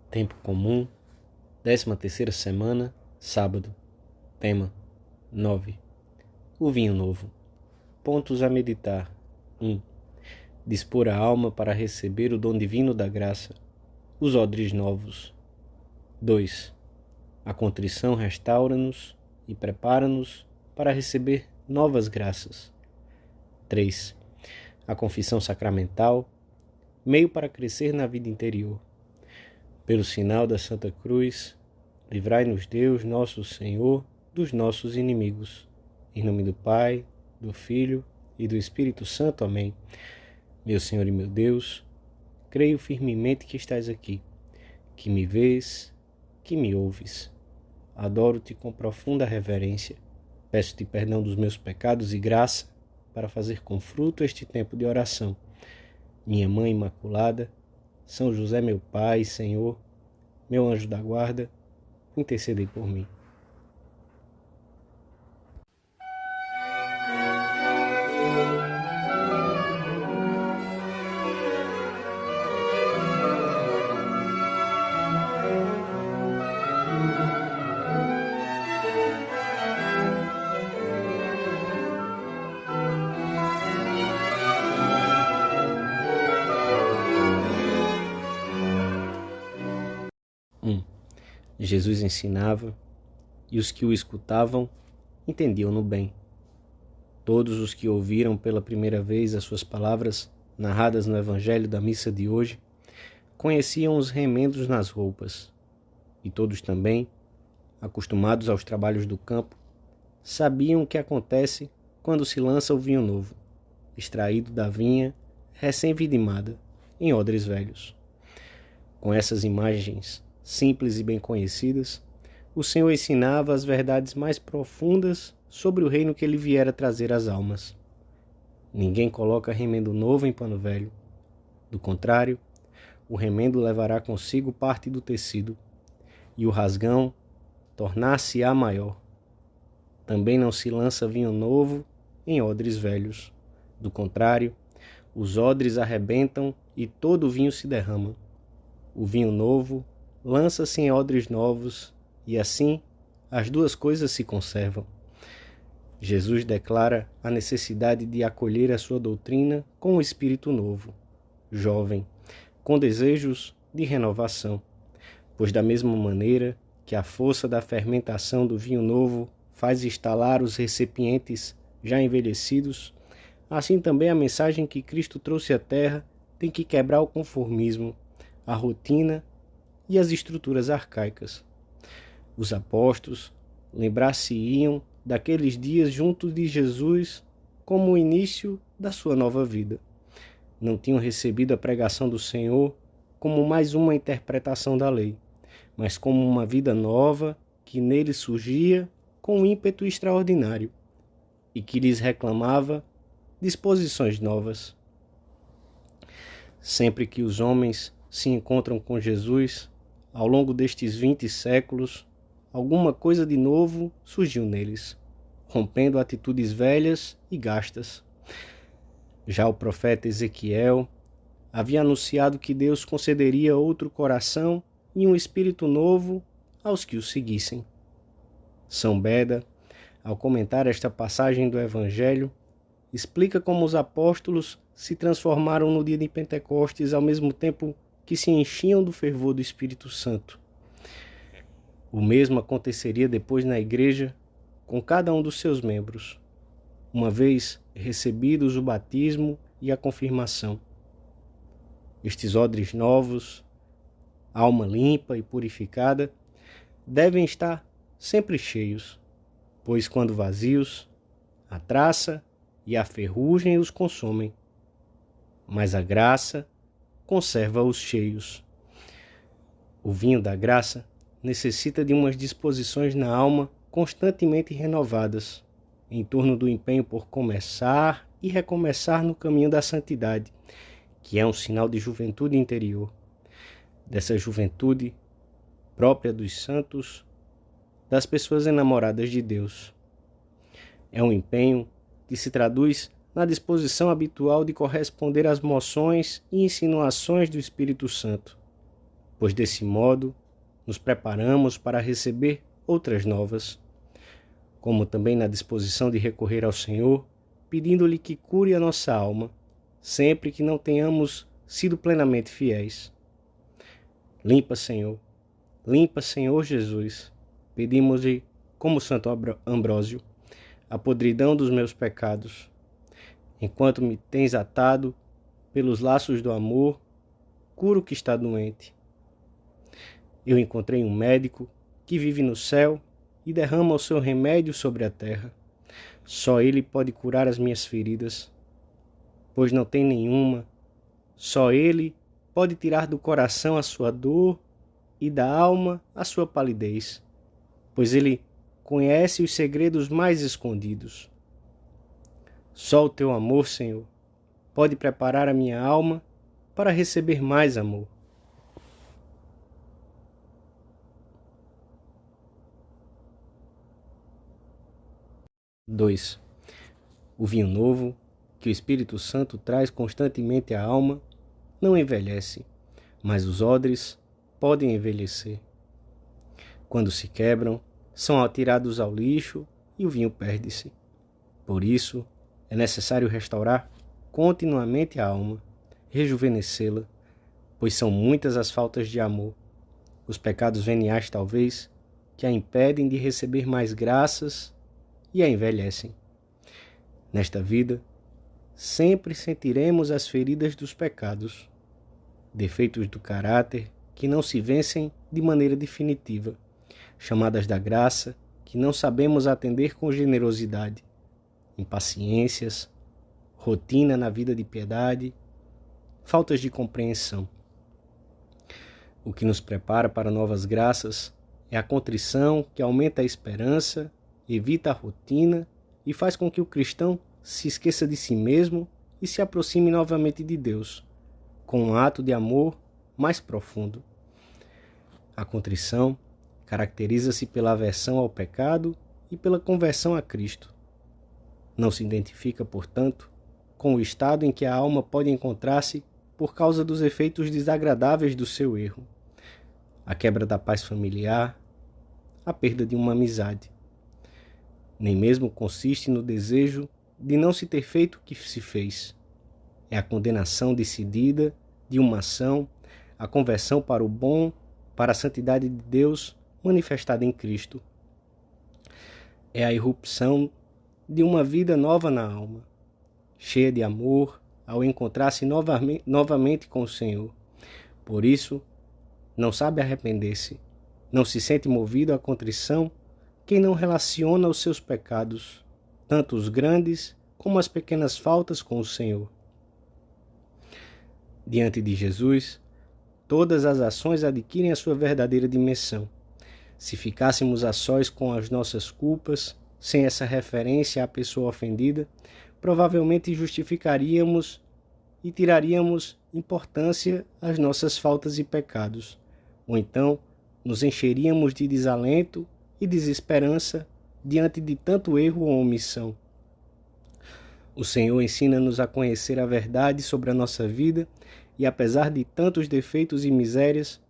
Tempo comum, 13ª semana, sábado. Tema: 9. O vinho novo. Pontos a meditar. 1. Dispor a alma para receber o dom divino da graça, os odres novos. 2. A contrição restaura-nos e prepara-nos para receber novas graças. 3. A confissão sacramental, meio para crescer na vida interior. Pelo sinal da Santa Cruz, livrai-nos Deus, nosso Senhor, dos nossos inimigos. Em nome do Pai, do Filho e do Espírito Santo. Amém. Meu Senhor e meu Deus, creio firmemente que estás aqui, que me vês, que me ouves. Adoro-te com profunda reverência. Peço-te perdão dos meus pecados e graça para fazer com fruto este tempo de oração. Minha Mãe Imaculada, São José, meu Pai, Senhor, meu anjo da guarda, intercedei por mim. Jesus ensinava, e os que o escutavam entendiam-no bem. Todos os que ouviram pela primeira vez as suas palavras narradas no Evangelho da missa de hoje conheciam os remendos nas roupas, e todos também, acostumados aos trabalhos do campo, sabiam o que acontece quando se lança o vinho novo, extraído da vinha recém-vidimada, em odres velhos. Com essas imagens simples e bem conhecidas, o Senhor ensinava as verdades mais profundas sobre o reino que ele viera trazer às almas. Ninguém coloca remendo novo em pano velho. Do contrário, o remendo levará consigo parte do tecido, e o rasgão tornar-se-á maior. Também não se lança vinho novo em odres velhos. Do contrário, os odres arrebentam e todo o vinho se derrama. O vinho novo lança-se em odres novos, e assim as duas coisas se conservam. Jesus declara a necessidade de acolher a sua doutrina com um espírito novo, jovem, com desejos de renovação, pois da mesma maneira que a força da fermentação do vinho novo faz estalar os recipientes já envelhecidos, assim também a mensagem que Cristo trouxe à Terra tem que quebrar o conformismo, a rotina e as estruturas arcaicas. Os apóstolos lembrar-se-iam daqueles dias junto de Jesus como o início da sua nova vida. Não tinham recebido a pregação do Senhor como mais uma interpretação da lei, mas como uma vida nova que nele surgia com um ímpeto extraordinário e que lhes reclamava disposições novas. Sempre que os homens se encontram com Jesus, ao longo destes 20 séculos, alguma coisa de novo surgiu neles, rompendo atitudes velhas e gastas. Já o profeta Ezequiel havia anunciado que Deus concederia outro coração e um espírito novo aos que o seguissem. São Beda, ao comentar esta passagem do Evangelho, explica como os apóstolos se transformaram no dia de Pentecostes ao mesmo tempo que se enchiam do fervor do Espírito Santo. O mesmo aconteceria depois na igreja com cada um dos seus membros, uma vez recebidos o batismo e a confirmação. Estes odres novos, alma limpa e purificada, devem estar sempre cheios, pois quando vazios, a traça e a ferrugem os consomem, mas a graça conserva-os cheios. O vinho da graça necessita de umas disposições na alma constantemente renovadas, em torno do empenho por começar e recomeçar no caminho da santidade, que é um sinal de juventude interior, dessa juventude própria dos santos, das pessoas enamoradas de Deus. É um empenho que se traduz na disposição habitual de corresponder às moções e insinuações do Espírito Santo. pois desse modo nos preparamos para receber outras novas, como também na disposição de recorrer ao Senhor, pedindo-lhe que cure a nossa alma, sempre que não tenhamos sido plenamente fiéis. Limpa, Senhor Jesus, pedimos-lhe, como Santo Ambrósio, a podridão dos meus pecados. Enquanto me tens atado pelos laços do amor, cura o que está doente. Eu encontrei um médico que vive no céu e derrama o seu remédio sobre a terra. Só ele pode curar as minhas feridas, pois não tem nenhuma. Só ele pode tirar do coração a sua dor e da alma a sua palidez, pois ele conhece os segredos mais escondidos. Só o teu amor, Senhor, pode preparar a minha alma para receber mais amor. Dois. O vinho novo, que o Espírito Santo traz constantemente à alma, não envelhece, mas os odres podem envelhecer. Quando se quebram, são atirados ao lixo e o vinho perde-se. Por isso, é necessário restaurar continuamente a alma, rejuvenescê-la, pois são muitas as faltas de amor, os pecados veniais talvez, que a impedem de receber mais graças e a envelhecem. Nesta vida, sempre sentiremos as feridas dos pecados, defeitos do caráter que não se vencem de maneira definitiva, chamadas da graça que não sabemos atender com generosidade, impaciências, rotina na vida de piedade, faltas de compreensão. O que nos prepara para novas graças é a contrição que aumenta a esperança, evita a rotina e faz com que o cristão se esqueça de si mesmo e se aproxime novamente de Deus, com um ato de amor mais profundo. A contrição caracteriza-se pela aversão ao pecado e pela conversão a Cristo. Não se identifica, portanto, com o estado em que a alma pode encontrar-se por causa dos efeitos desagradáveis do seu erro, a quebra da paz familiar, a perda de uma amizade. Nem mesmo consiste no desejo de não se ter feito o que se fez. É a condenação decidida de uma ação, a conversão para o bom, para a santidade de Deus manifestada em Cristo. É a irrupção de uma vida nova na alma, cheia de amor, ao encontrar-se novamente com o Senhor. Por isso, não sabe arrepender-se, não se sente movido à contrição quem não relaciona os seus pecados, tanto os grandes como as pequenas faltas, com o Senhor. Diante de Jesus, todas as ações adquirem a sua verdadeira dimensão. Se ficássemos a sós com as nossas culpas, sem essa referência à pessoa ofendida, provavelmente justificaríamos e tiraríamos importância às nossas faltas e pecados, ou então nos encheríamos de desalento e desesperança diante de tanto erro ou omissão. O Senhor ensina-nos a conhecer a verdade sobre a nossa vida e, apesar de tantos defeitos e misérias,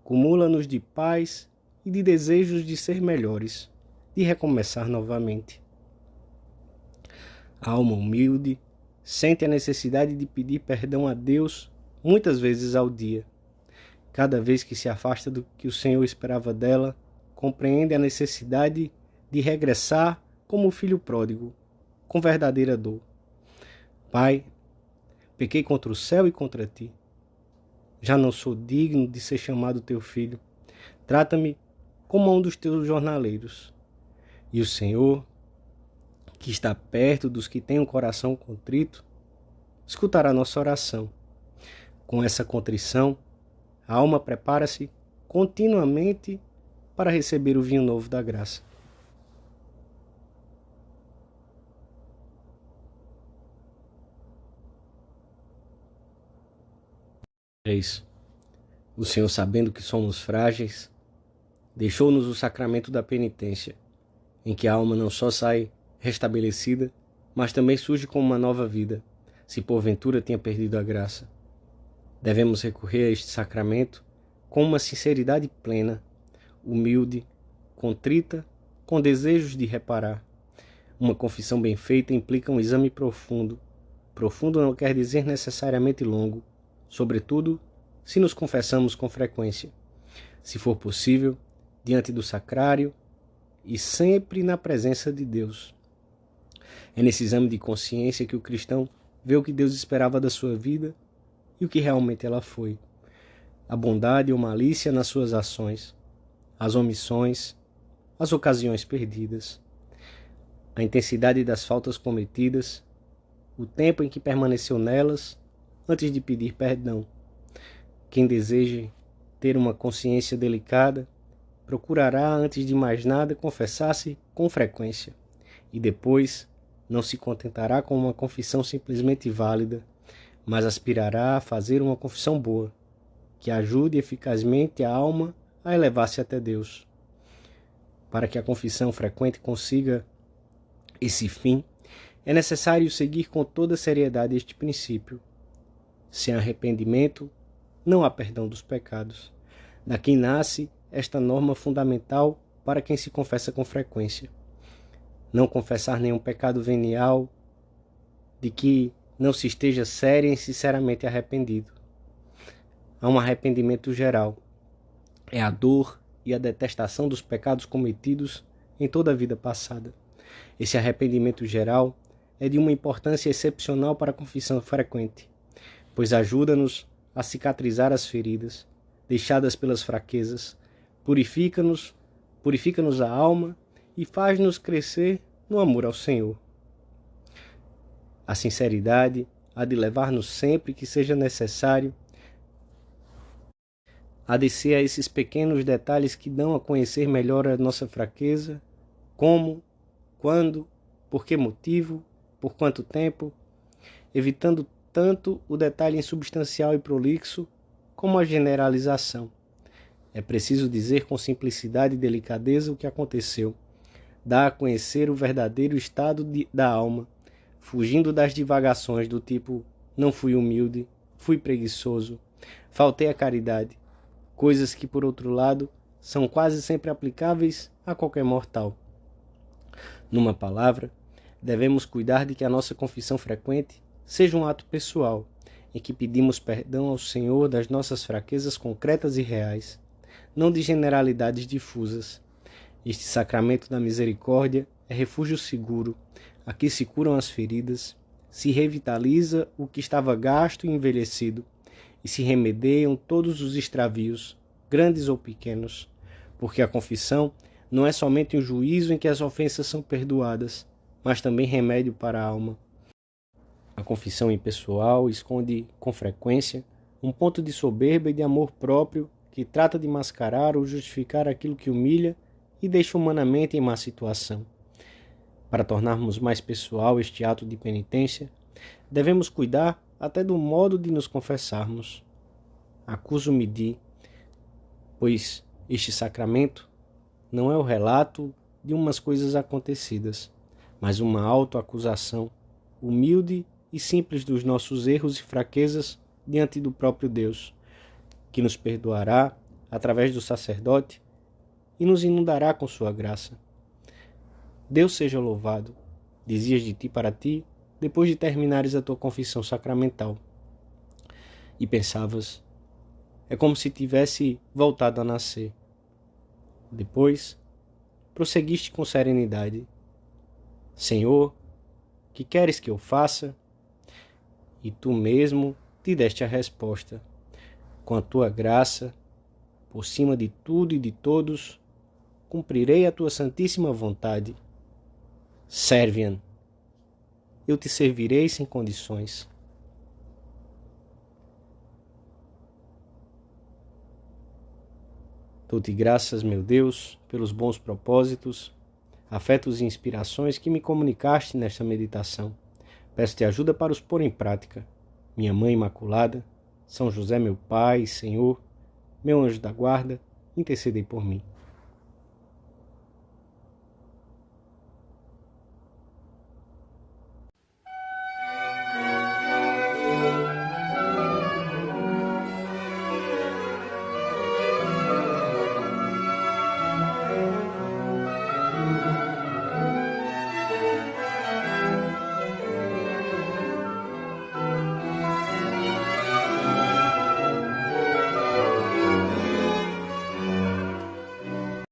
cumula-nos de paz e de desejos de ser melhores, de recomeçar novamente. A alma humilde sente a necessidade de pedir perdão a Deus muitas vezes ao dia. Cada vez que se afasta do que o Senhor esperava dela, compreende a necessidade de regressar como o filho pródigo, com verdadeira dor. Pai, pequei contra o céu e contra ti. Já não sou digno de ser chamado teu filho. Trata-me como um dos teus jornaleiros. E o Senhor, que está perto dos que têm um coração contrito, escutará nossa oração. Com essa contrição, a alma prepara-se continuamente para receber o vinho novo da graça. O Senhor, sabendo que somos frágeis, deixou-nos o sacramento da penitência, em que a alma não só sai restabelecida, mas também surge com uma nova vida, se porventura tenha perdido a graça. Devemos recorrer a este sacramento com uma sinceridade plena, humilde, contrita, com desejos de reparar. Uma confissão bem feita implica um exame profundo. Profundo não quer dizer necessariamente longo, sobretudo se nos confessamos com frequência. Se for possível, diante do sacrário e sempre na presença de Deus. É nesse exame de consciência que o cristão vê o que Deus esperava da sua vida e o que realmente ela foi. A bondade ou malícia nas suas ações, as omissões, as ocasiões perdidas, a intensidade das faltas cometidas, o tempo em que permaneceu nelas antes de pedir perdão. Quem deseja ter uma consciência delicada, procurará, antes de mais nada, confessar-se com frequência e depois não se contentará com uma confissão simplesmente válida, mas aspirará a fazer uma confissão boa, que ajude eficazmente a alma a elevar-se até Deus. Para que a confissão frequente consiga esse fim, é necessário seguir com toda seriedade este princípio. Sem arrependimento, não há perdão dos pecados. Daqui nasce esta norma fundamental para quem se confessa com frequência. Não confessar nenhum pecado venial de que não se esteja sério e sinceramente arrependido. Há um arrependimento geral. É a dor e a detestação dos pecados cometidos em toda a vida passada. Esse arrependimento geral é de uma importância excepcional para a confissão frequente, pois ajuda-nos a cicatrizar as feridas deixadas pelas fraquezas, purifica-nos a alma e faz-nos crescer no amor ao Senhor. A sinceridade há de levar-nos sempre que seja necessário a descer a esses pequenos detalhes que dão a conhecer melhor a nossa fraqueza, como, quando, por que motivo, por quanto tempo, evitando tanto o detalhe insubstancial e prolixo como a generalização. É preciso dizer com simplicidade e delicadeza o que aconteceu, dar a conhecer o verdadeiro estado da alma, fugindo das divagações do tipo não fui humilde, fui preguiçoso, faltei à caridade, coisas que, por outro lado, são quase sempre aplicáveis a qualquer mortal. Numa palavra, devemos cuidar de que a nossa confissão frequente seja um ato pessoal, em que pedimos perdão ao Senhor das nossas fraquezas concretas e reais, não de generalidades difusas. Este sacramento da misericórdia é refúgio seguro, aqui se curam as feridas, se revitaliza o que estava gasto e envelhecido, e se remediam todos os extravios, grandes ou pequenos, porque a confissão não é somente um juízo em que as ofensas são perdoadas, mas também remédio para a alma. A confissão impessoal esconde, com frequência, um ponto de soberba e de amor próprio que trata de mascarar ou justificar aquilo que humilha e deixa humanamente em má situação. Para tornarmos mais pessoal este ato de penitência, devemos cuidar até do modo de nos confessarmos. Acuso-me de, pois este sacramento não é o relato de umas coisas acontecidas, mas uma autoacusação humilde e simples dos nossos erros e fraquezas diante do próprio Deus, que nos perdoará através do sacerdote e nos inundará com sua graça. Deus seja louvado, dizias de ti para ti, depois de terminares a tua confissão sacramental. E pensavas, é como se tivesse voltado a nascer. Depois, prosseguiste com serenidade. Senhor, que queres que eu faça? E tu mesmo te deste a resposta. Com a tua graça, por cima de tudo e de todos, cumprirei a tua santíssima vontade. Serviam. Eu te servirei sem condições. Dou-te graças, meu Deus, pelos bons propósitos, afetos e inspirações que me comunicaste nesta meditação. Peço-te ajuda para os pôr em prática. Minha Mãe Imaculada, São José, meu Pai e Senhor, meu anjo da guarda, intercedei por mim.